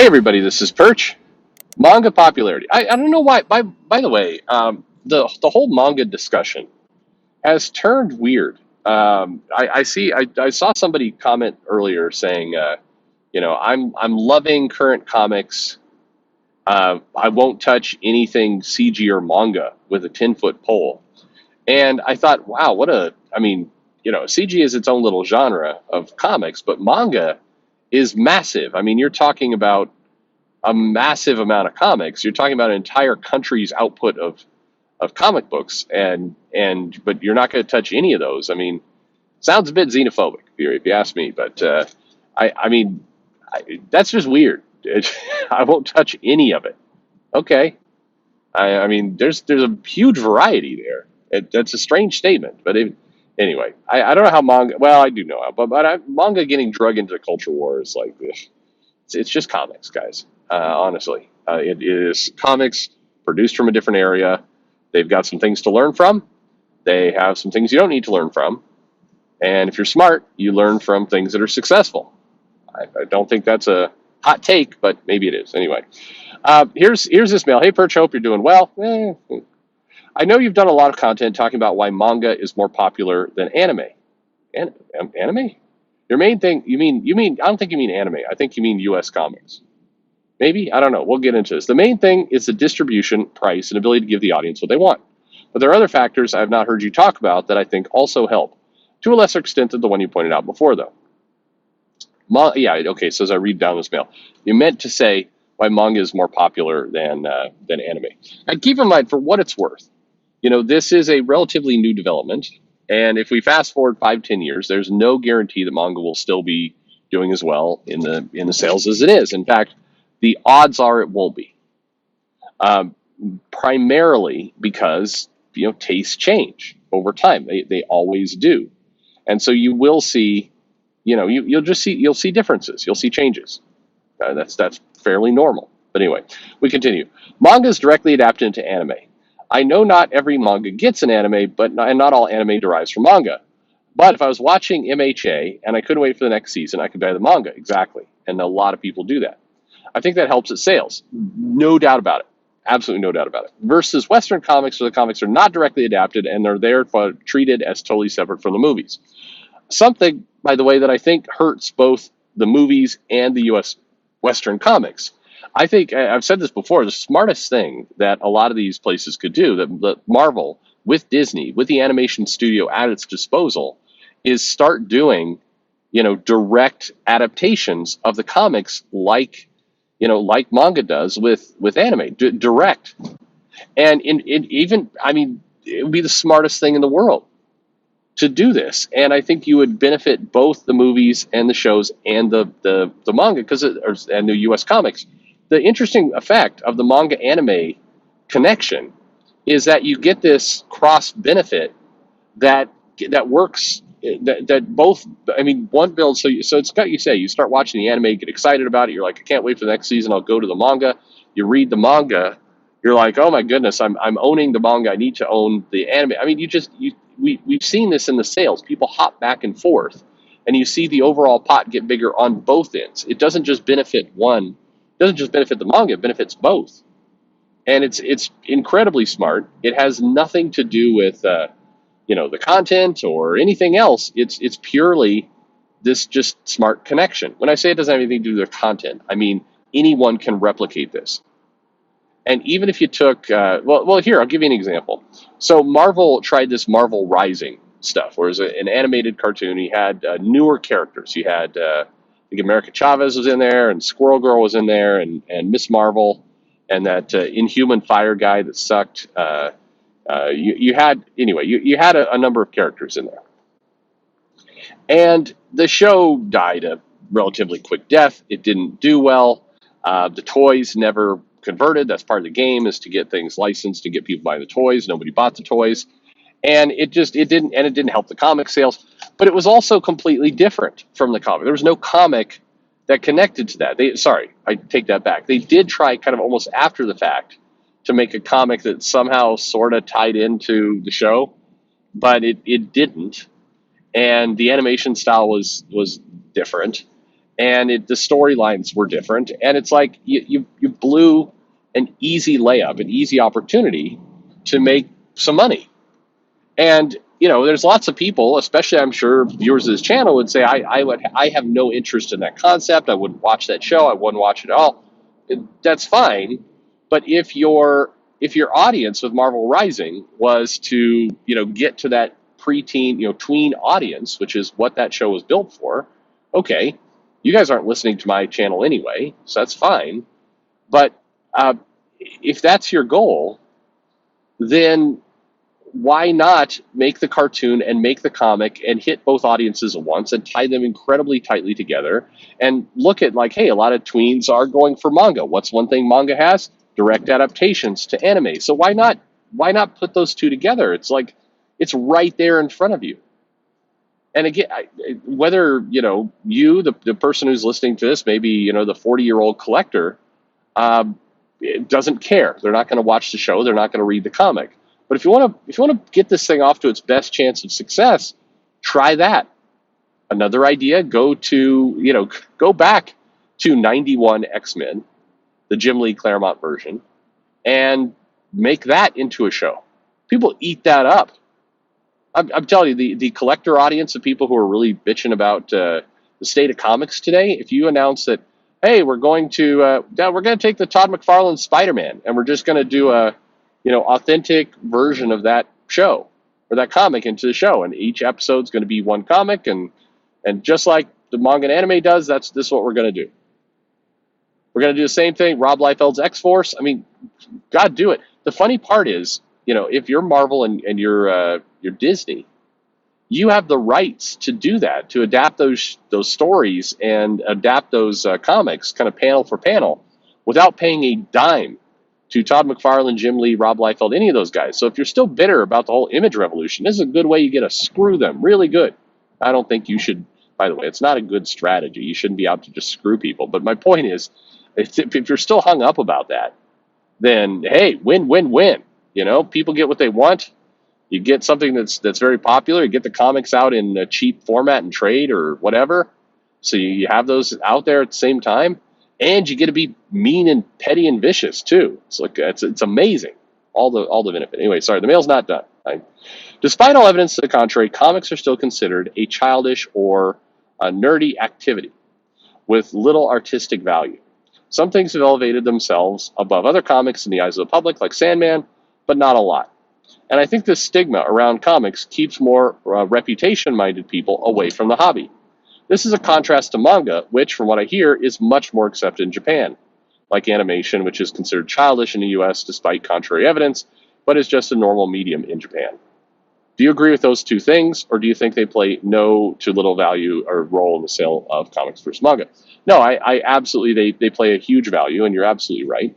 Hey everybody, this is Perch. Manga popularity. I don't know why. By the way, the whole manga discussion has turned weird. I saw somebody comment earlier saying, I'm loving current comics. I won't touch anything CG or manga with a 10-foot pole. And I thought, wow, CG is its own little genre of comics, but manga is massive. I mean, you're talking about a massive amount of comics. You're talking about an entire country's output of comic books, and but you're not going to touch any of those. I mean, sounds a bit xenophobic if you ask me, but I mean, that's just weird. I won't touch any of it. Okay, I mean, there's a huge variety there. That's a strange statement, but anyway, I don't know how manga. Well, I do know how, but manga getting drug into the culture war is like this. It's just comics, guys. Honestly, it is comics produced from a different area. They've got some things to learn from. They have some things you don't need to learn from. And if you're smart, you learn from things that are successful. I don't think that's a hot take, but maybe it is. Anyway, here's this mail. Hey, Perch, hope you're doing well. I know you've done a lot of content talking about why manga is more popular than anime. Anime? Your main thing, you mean, I don't think you mean anime. I think you mean US comics. Maybe? I don't know. We'll get into this. The main thing is the distribution, price, and ability to give the audience what they want. But there are other factors I have not heard you talk about that I think also help, to a lesser extent than the one you pointed out before, though. Okay, so as I read down this mail, you meant to say why manga is more popular than anime. And keep in mind, for what it's worth, this is a relatively new development. And if we fast forward 5-10 years, there's no guarantee that manga will still be doing as well in the sales as it is. In fact, the odds are it won't be. Primarily because tastes change over time. They always do, and so you will see, you'll see differences. You'll see changes. That's fairly normal. But anyway, we continue. Manga is directly adapted into anime. I know not every manga gets an anime, and not all anime derives from manga. But if I was watching MHA and I couldn't wait for the next season, I could buy the manga. Exactly. And a lot of people do that. I think that helps its sales. No doubt about it. Absolutely no doubt about it. Versus Western comics, where the comics are not directly adapted and they're therefore treated as totally separate from the movies. Something, by the way, that I think hurts both the movies and the US Western comics. I think, I've said this before, the smartest thing that a lot of these places could do, that Marvel, with Disney, with the animation studio at its disposal, is start doing, direct adaptations of the comics like manga does with anime, direct. And it would be the smartest thing in the world to do this. And I think you would benefit both the movies and the shows and the manga and the US comics. The interesting effect of the manga anime connection is that you get this cross benefit that works, that both, one builds, so it's got, you start watching the anime, get excited about it, you're like, I can't wait for the next season, I'll go to the manga. You read the manga, you're like, oh my goodness, I'm owning the manga, I need to own the anime. I mean, we've seen this in the sales. People hop back and forth, and you see the overall pot get bigger on both ends. It doesn't just benefit one, it doesn't just benefit the manga, it benefits both. And it's incredibly smart. It has nothing to do with the content or anything else. It's purely this just smart connection. When I say it doesn't have anything to do with content, I mean anyone can replicate this. And even if you took, here, I'll give you an example. So Marvel tried this Marvel Rising stuff, where it was an animated cartoon. He had newer characters. He had, I think America Chavez was in there, and Squirrel Girl was in there, and Miss Marvel, and that Inhuman Fire guy that sucked. You had a number of characters in there. And the show died a relatively quick death. It didn't do well. The toys never converted. That's part of the game, is to get things licensed, to get people buying the toys. Nobody bought the toys. And it didn't help the comic sales. But it was also completely different from the comic. There was no comic that connected to that. I take that back. They did try kind of almost after the fact to make a comic that somehow sort of tied into the show, but it didn't. And the animation style was different. and the storylines were different. And it's like you blew an easy layup, an easy opportunity to make some money. And there's lots of people, especially I'm sure viewers of this channel, would say I have no interest in that concept. I wouldn't watch that show. I wouldn't watch it at all. That's fine. But if your audience with Marvel Rising was to get to that preteen, tween audience, which is what that show was built for, okay, you guys aren't listening to my channel anyway, so that's fine. But uh, if that's your goal, then why not make the cartoon and make the comic and hit both audiences at once and tie them incredibly tightly together and look at like, hey, a lot of tweens are going for manga. What's one thing manga has? Direct adaptations to anime. So why not put those two together? It's like it's right there in front of you. And again, whether the person who's listening to this, maybe the 40-year-old collector, doesn't care. They're not going to watch the show. They're not going to read the comic. But if you want to get this thing off to its best chance of success, try that. Another idea: go back to '91 X-Men, the Jim Lee Claremont version, and make that into a show. People eat that up. I'm telling you, the collector audience of people who are really bitching about the state of comics today. If you announce that, hey, we're going to take the Todd McFarlane Spider-Man and we're just going to do a authentic version of that show or that comic into the show, and each episode's going to be one comic, and just like the Manga and Anime does, this is what we're going to do. We're going to do the same thing. Rob Liefeld's X-Force. I mean, God, do it. The funny part is, if you're Marvel and you're Disney, you have the rights to do that, to adapt those stories and adapt those comics kind of panel for panel without paying a dime to Todd McFarlane, Jim Lee, Rob Liefeld, any of those guys. So if you're still bitter about the whole image revolution, this is a good way you get to screw them really good. I don't think you should, by the way, it's not a good strategy. You shouldn't be out to just screw people. But my point is, if you're still hung up about that, then hey, win, win, win. People get what they want. You get something that's very popular. You get the comics out in a cheap format and trade or whatever. So you have those out there at the same time, and you get to be mean and petty and vicious too. It's amazing. All the benefit. Anyway, sorry, the mail's not done. Despite all evidence to the contrary, comics are still considered a childish or a nerdy activity with little artistic value. Some things have elevated themselves above other comics in the eyes of the public, like Sandman, but not a lot. And I think this stigma around comics keeps more reputation-minded people away from the hobby. This is a contrast to manga, which, from what I hear, is much more accepted in Japan, like animation, which is considered childish in the US despite contrary evidence, but is just a normal medium in Japan. Do you agree with those two things, or do you think they play no to little value or role in the sale of comics versus manga? No, I absolutely, they play a huge value, and you're absolutely right.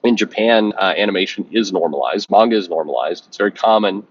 In Japan, animation is normalized. Manga is normalized. It's very common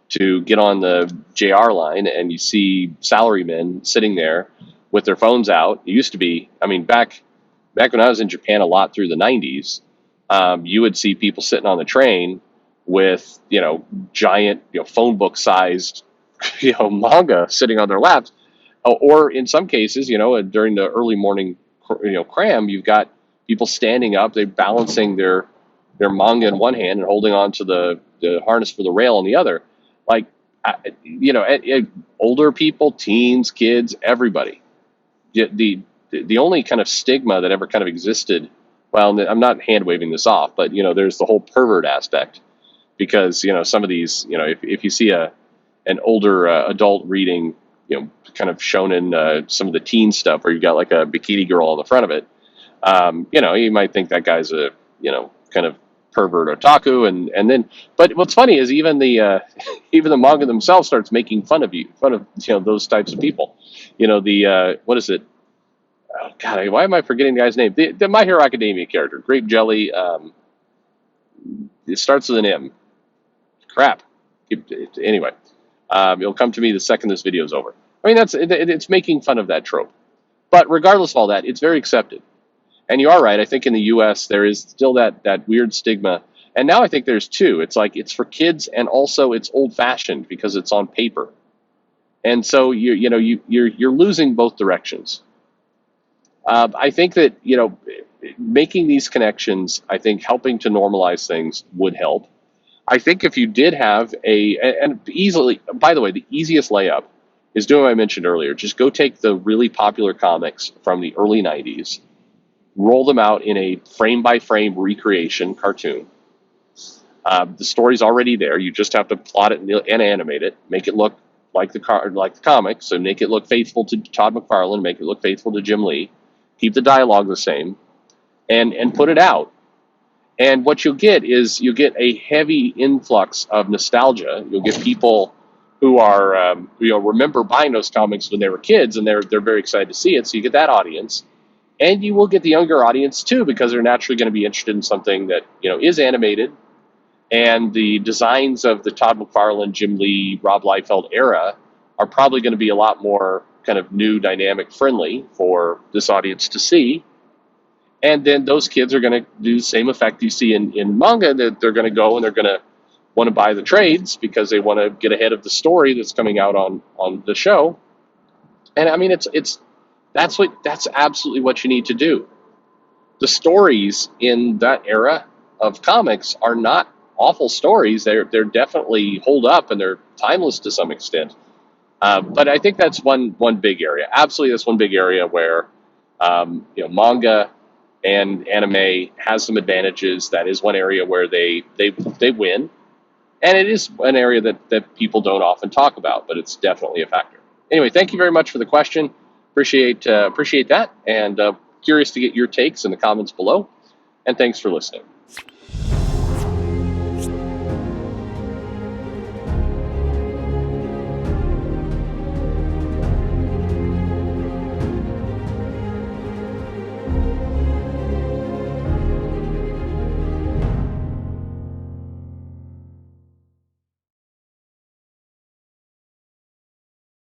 to get on the JR line and you see salarymen sitting there with their phones out. It used to be, back when I was in Japan a lot through the 90s, you would see people sitting on the train with, giant, phone book sized, manga sitting on their laps. Or in some cases, during the early morning, cram, you've got people standing up, they're balancing their manga in one hand and holding on to the harness for the rail in the other. Like, older people, teens, kids, everybody. The only kind of stigma that ever kind of existed, well, I'm not hand waving this off, but, there's the whole pervert aspect. Because, some of these, if you see an older adult reading, kind of shown in some of the teen stuff where you've got like a bikini girl on the front of it, you might think that guy's a, kind of pervert otaku, and then, but what's funny is even the manga themselves starts making fun of those types of people. What is it? Oh God, why am I forgetting the guy's name? The My Hero Academia character, Grape Jelly. It starts with an M. Crap. Anyway, it'll come to me the second this video is over. It's making fun of that trope. But regardless of all that, it's very accepted. And you are right. I think in the U.S. there is still that weird stigma. And now I think there's two. It's like it's for kids, and also it's old-fashioned because it's on paper. And so you're losing both directions. I think that, making these connections, I think helping to normalize things would help. I think if you did have and easily, by the way, the easiest layup is doing what I mentioned earlier. Just go take the really popular comics from the early 90s, roll them out in a frame by frame recreation cartoon. The story's already there. You just have to plot it and animate it, make it look like the comics. So make it look faithful to Todd McFarlane, make it look faithful to Jim Lee, keep the dialogue the same, and put it out. And what you'll get is you get a heavy influx of nostalgia. You'll get people who are remember buying those comics when they were kids, and they're very excited to see it. So you get that audience, and you will get the younger audience too, because they're naturally going to be interested in something that is animated. And the designs of the Todd McFarlane, Jim Lee, Rob Liefeld era are probably going to be a lot more kind of new, dynamic, friendly for this audience to see. And then those kids are going to do the same effect you see in manga, that they're going to go and they're going to want to buy the trades because they want to get ahead of the story that's coming out on the show. And I mean, that's absolutely what you need to do. The stories in that era of comics are not awful stories. They're definitely hold up, and they're timeless to some extent. But I think that's one big area. Absolutely, that's one big area where manga and anime has some advantages. That is one area where they win, and it is an area that people don't often talk about, but it's definitely a factor. Anyway, thank you very much for the question. Appreciate that, and curious to get your takes in the comments below. And thanks for listening.